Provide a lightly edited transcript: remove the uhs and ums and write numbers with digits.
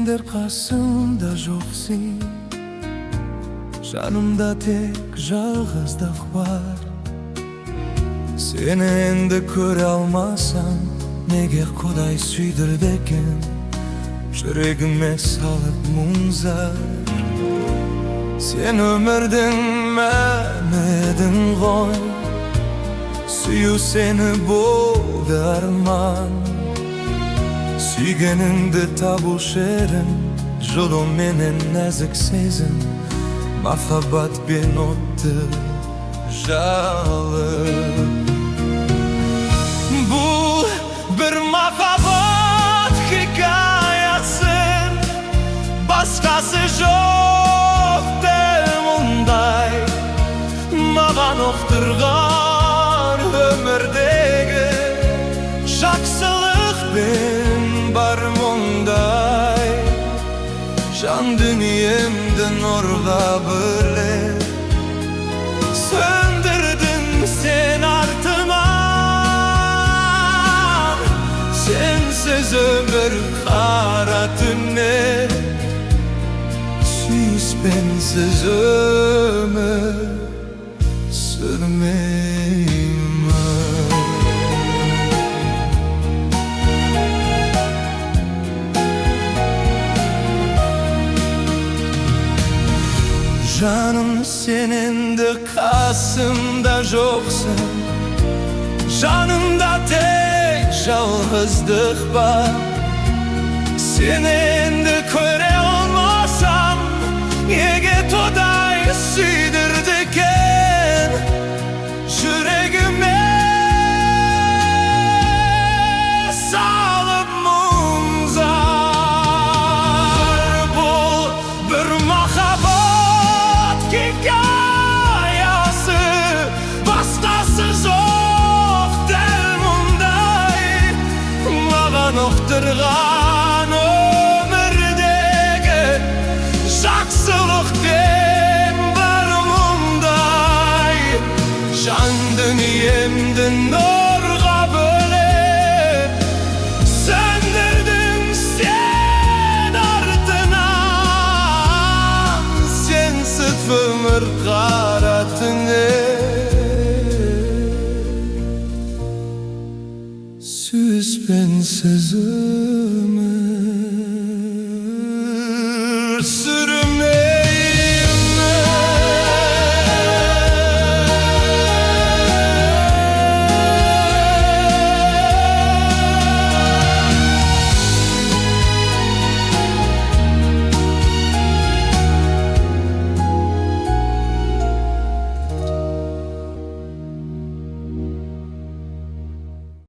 Senendir karşımda joksin, janımda tek жалғыздық var. Seni endi көре алмасам, неге Құдай сүйдірді екен жүрегіме салып мұң-зар? Sen өмірдің мәні едің ғой, сүю seni болды арман. Сүйгеніңді табушы едім, жолыменен нәзік сезім, махаббатпен отты жалып. Бұл бір махаббат хикаясы, басқасы жоқ дәл мұндай. Маған оқтырған өмірдегі жақсылық пен бар мұндай. Жан дүниемді нұрға бөлеп сөндірдің сен артыман. Сенсіз өмір қара түнек, сүйіспенсіз өмір сүрмеймін. Жаным, sen endi қасымда жоқсың, жанымда тек жалғыздық бар. Сені енді көре алмасам, неге Құдай сүйдірді екен жүрегіме салып мұң-зар? Бұл бір махаббат хикаясы, басқасы жоқ дәл мұндай. Маған оқтырған өмірдегі жақсылық пен бар мұндай. Жан дүниемді нұрға бөлеп сөндірдің сен артынан. Сенсіз өмір қара түнек, сүйіспенсіз өмір